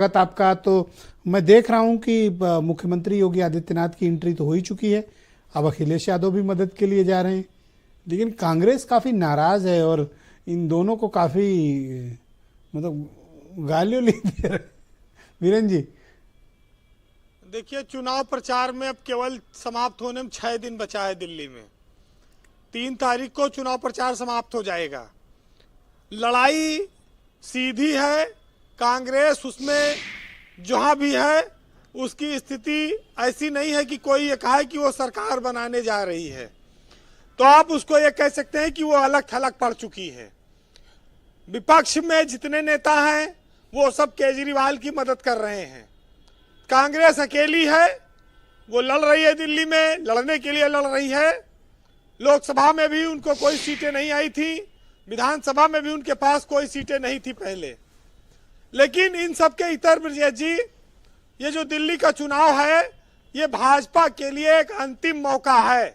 स्वागत आपका। तो मैं देख रहा हूं कि मुख्यमंत्री योगी आदित्यनाथ की एंट्री तो हो ही चुकी है। अब अखिलेश यादव भी मदद के लिए जा रहे हैं, लेकिन कांग्रेस काफ़ी नाराज़ है और इन दोनों को काफ़ी मतलब गालियों ले दे रहे। वीरेन जी, देखिए, चुनाव प्रचार में अब केवल समाप्त होने में 6 दिन बचा है। दिल्ली में 3 तारीख को चुनाव प्रचार समाप्त हो जाएगा। लड़ाई सीधी है। कांग्रेस उसमें जहां भी है उसकी स्थिति ऐसी नहीं है कि कोई ये कहे कि वो सरकार बनाने जा रही है, तो आप उसको ये कह सकते हैं कि वो अलग थलग पड़ चुकी है। विपक्ष में जितने नेता हैं वो सब केजरीवाल की मदद कर रहे हैं। कांग्रेस अकेली है, वो लड़ रही है, दिल्ली में लड़ने के लिए लड़ रही है। लोकसभा में भी उनको कोई सीटें नहीं आई थी, विधानसभा में भी उनके पास कोई सीटें नहीं थी पहले। लेकिन इन सब के इतर ब्रजेश जी, ये जो दिल्ली का चुनाव है ये भाजपा के लिए एक अंतिम मौका है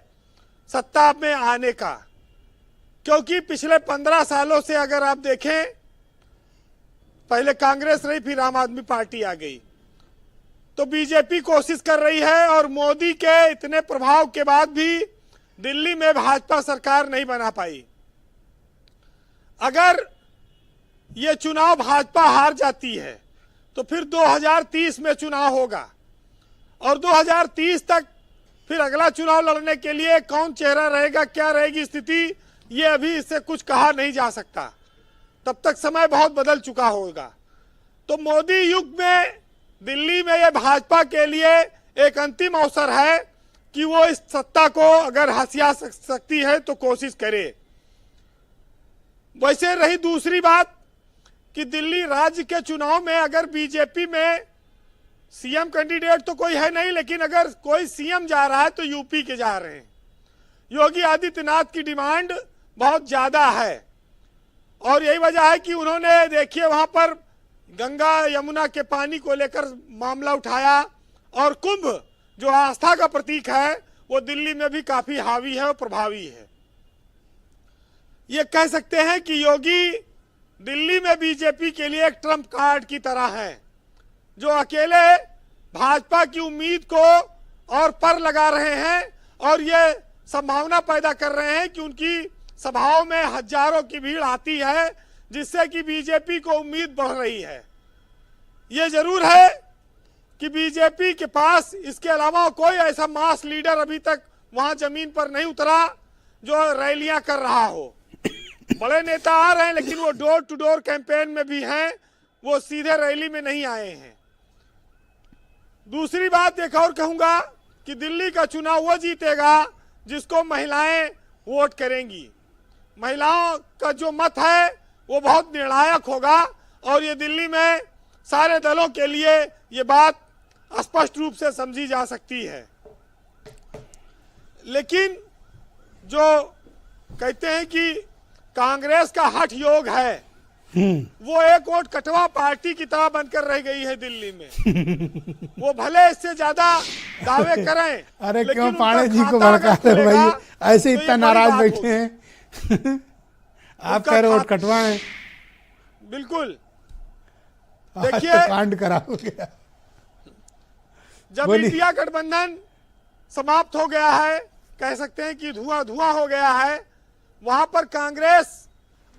सत्ता में आने का, क्योंकि पिछले 15 सालों से अगर आप देखें, पहले कांग्रेस रही, फिर आम आदमी पार्टी आ गई, तो बीजेपी कोशिश कर रही है और मोदी के इतने प्रभाव के बाद भी दिल्ली में भाजपा सरकार नहीं बना पाई। अगर ये चुनाव भाजपा हार जाती है तो फिर 2030 में चुनाव होगा और 2030 तक फिर अगला चुनाव लड़ने के लिए कौन चेहरा रहेगा, क्या रहेगी स्थिति, ये अभी इससे कुछ कहा नहीं जा सकता। तब तक समय बहुत बदल चुका होगा। तो मोदी युग में दिल्ली में ये भाजपा के लिए एक अंतिम अवसर है कि वो इस सत्ता को अगर हथिया सकती है तो कोशिश करे। वैसे रही दूसरी बात कि दिल्ली राज्य के चुनाव में अगर बीजेपी में सीएम कैंडिडेट तो कोई है नहीं, लेकिन अगर कोई सीएम जा रहा है तो यूपी के जा रहे हैं। योगी आदित्यनाथ की डिमांड बहुत ज्यादा है और यही वजह है कि उन्होंने, देखिए, वहां पर गंगा यमुना के पानी को लेकर मामला उठाया और कुंभ जो आस्था का प्रतीक है वो दिल्ली में भी काफी हावी है और प्रभावी है। ये कह सकते हैं कि योगी दिल्ली में बीजेपी के लिए एक ट्रम्प कार्ड की तरह है, जो अकेले भाजपा की उम्मीद को और पर लगा रहे हैं और ये संभावना पैदा कर रहे हैं कि उनकी सभाओं में हजारों की भीड़ आती है, जिससे कि बीजेपी को उम्मीद बढ़ रही है। ये जरूर है कि बीजेपी के पास इसके अलावा कोई ऐसा मास लीडर अभी तक वहां जमीन पर नहीं उतरा जो रैलियां कर रहा हो। बड़े नेता आ रहे हैं लेकिन वो डोर टू डोर कैंपेन में भी हैं, वो सीधे रैली में नहीं आए हैं। दूसरी बात एक और कहूंगा कि दिल्ली का चुनाव वो जीतेगा जिसको महिलाएं वोट करेंगी। महिलाओं का जो मत है वो बहुत निर्णायक होगा और ये दिल्ली में सारे दलों के लिए ये बात स्पष्ट रूप से समझी जा सकती है। लेकिन जो कहते हैं कि कांग्रेस का हठ योग है, वो एक वोट कटवा पार्टी की तरह बनकर रह गई है दिल्ली में। वो भले इससे ज्यादा दावे करें, अरे क्यों पांडे जी को भड़काते हो भाई, ऐसे इतना नाराज बैठे हैं। आप कह रहे वोट कटवाएं, बिल्कुल। देखिए कांड करा हो गया। जब इंडिया गठबंधन समाप्त हो गया है, कह सकते हैं कि धुआं धुआं हो गया है, वहां पर कांग्रेस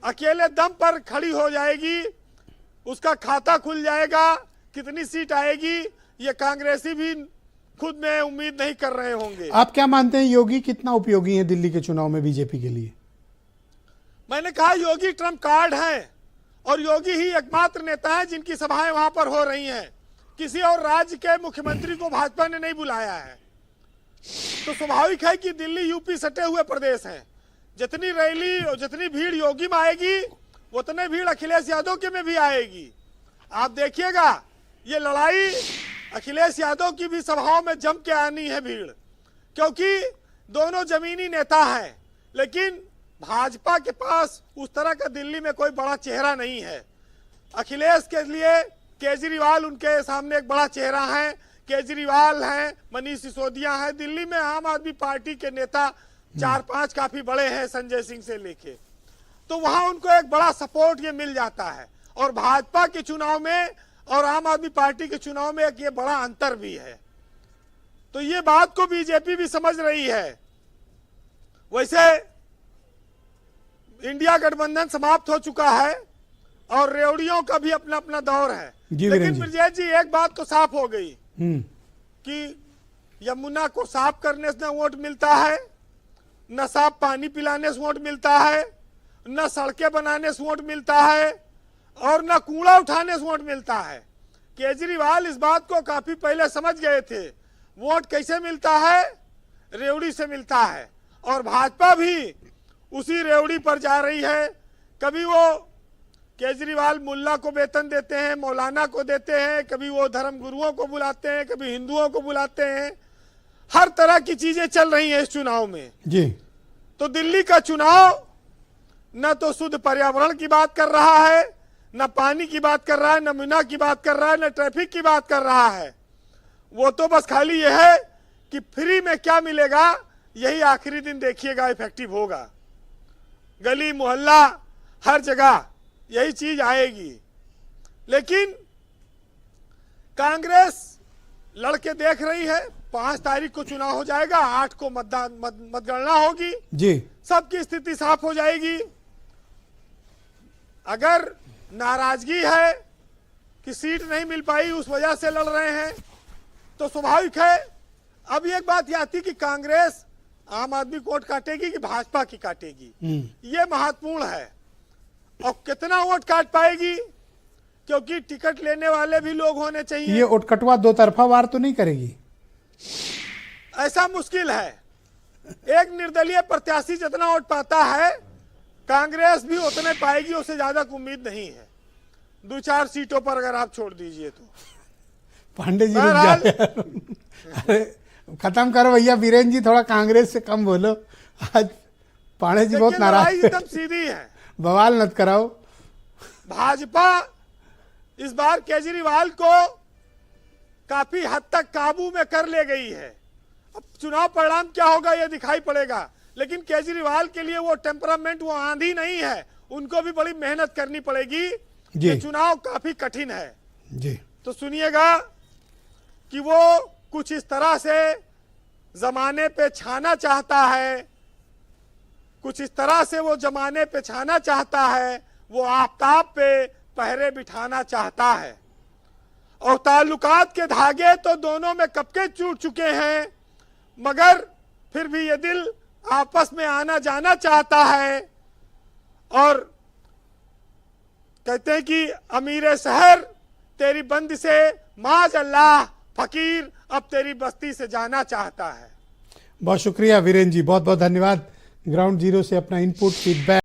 अकेले दम पर खड़ी हो जाएगी, उसका खाता खुल जाएगा। कितनी सीट आएगी ये कांग्रेसी भी खुद में उम्मीद नहीं कर रहे होंगे। आप क्या मानते हैं, योगी कितना उपयोगी है दिल्ली के चुनाव में बीजेपी के लिए? मैंने कहा योगी ट्रम्प कार्ड है और योगी ही एकमात्र नेता है जिनकी सभाएं वहां पर हो रही हैं। किसी और राज्य के मुख्यमंत्री को भाजपा ने नहीं बुलाया है। तो स्वाभाविक है कि दिल्ली यूपी सटे हुए प्रदेश हैं। जितनी रैली और जितनी भीड़ योगी में आएगी उतने भीड़ अखिलेश यादव के में भी आएगी। आप देखिएगा, ये लड़ाई अखिलेश यादव की भी सभाओं में जम के आनी है भीड़, क्योंकि दोनों जमीनी नेता हैं। लेकिन भाजपा के पास उस तरह का दिल्ली में कोई बड़ा चेहरा नहीं है। अखिलेश के लिए केजरीवाल उनके सामने एक बड़ा चेहरा है। केजरीवाल हैं, मनीष सिसोदिया हैं। दिल्ली में आम आदमी पार्टी के नेता 4-5 काफी बड़े हैं, संजय सिंह से लेके, तो वहां उनको एक बड़ा सपोर्ट ये मिल जाता है। और भाजपा के चुनाव में और आम आदमी पार्टी के चुनाव में एक ये बड़ा अंतर भी है। तो ये बात को बीजेपी भी समझ रही है। वैसे इंडिया गठबंधन समाप्त हो चुका है और रेवड़ियों का भी अपना अपना दौर है। लेकिन ब्रजेश जी, एक बात तो साफ हो गई कि यमुना को साफ करने से न वोट मिलता है, न साफ पानी पिलाने से वोट मिलता है, न सड़कें बनाने से वोट मिलता है और न कूड़ा उठाने से वोट मिलता है। केजरीवाल इस बात को काफी पहले समझ गए थे। वोट कैसे मिलता है? रेवड़ी से मिलता है। और भाजपा भी उसी रेवड़ी पर जा रही है। कभी वो केजरीवाल मुल्ला को वेतन देते हैं, मौलाना को देते हैं, कभी वो धर्म गुरुओं को बुलाते हैं, कभी हिंदुओं को बुलाते हैं। हर तरह की चीजें चल रही हैं इस चुनाव में जी। तो दिल्ली का चुनाव न तो शुद्ध पर्यावरण की बात कर रहा है, न पानी की बात कर रहा है, न मीना की बात कर रहा है, न ट्रैफिक की बात कर रहा है। वो तो बस खाली यह है कि फ्री में क्या मिलेगा, यही आखिरी दिन देखिएगा इफेक्टिव होगा। गली मोहल्ला हर जगह यही चीज आएगी। लेकिन कांग्रेस लड़के देख रही है 5 तारीख को चुनाव हो जाएगा, 8 को मतगणना होगी जी, सबकी स्थिति साफ हो जाएगी। अगर नाराजगी है कि सीट नहीं मिल पाई उस वजह से लड़ रहे हैं तो स्वाभाविक है। अब एक बात यह आती कि कांग्रेस आम आदमी को वोट काटेगी कि भाजपा की काटेगी, ये महत्वपूर्ण है। और कितना वोट काट पाएगी, क्योंकि टिकट लेने वाले भी लोग होने चाहिए। ये उटकटवा दो तरफा वार तो नहीं करेगी? ऐसा मुश्किल है। एक निर्दलीय प्रत्याशी जितना वोट पाता है कांग्रेस भी उतने पाएगी, उससे ज्यादा उम्मीद नहीं है। 2-4 सीटों पर अगर आप छोड़ दीजिए तो। पांडे जी रुक जाए। अरे खत्म करो भैया, वीरेन जी थोड़ा कांग्रेस से कम बोलो। आज पांडे जी बहुत नाराज है। एकदम सीधी है, बवाल मत कराओ। भाजपा इस बार केजरीवाल को काफी हद तक काबू में कर ले गई है। अब चुनाव परिणाम क्या होगा ये दिखाई पड़ेगा, लेकिन केजरीवाल के लिए वो टेम्परामेंट, वो आंधी नहीं है। उनको भी बड़ी मेहनत करनी पड़ेगी। ये चुनाव काफी कठिन है जी। तो सुनिएगा कि वो कुछ इस तरह से जमाने पे छाना चाहता है, कुछ इस तरह से वो जमाने पे छाना चाहता है, वो आफताब पे पहरे बिठाना चाहता है। और ताल्लुकात के धागे तो दोनों में कब के टूट चुके हैं, मगर फिर भी ये दिल आपस में आना जाना चाहता है। और कहते हैं कि अमीर शहर तेरी बंद से माज अल्लाह, फकीर अब तेरी बस्ती से जाना चाहता है। बहुत शुक्रिया वीरेन जी, बहुत बहुत धन्यवाद ग्राउंड जीरो से अपना इनपुट फीडबैक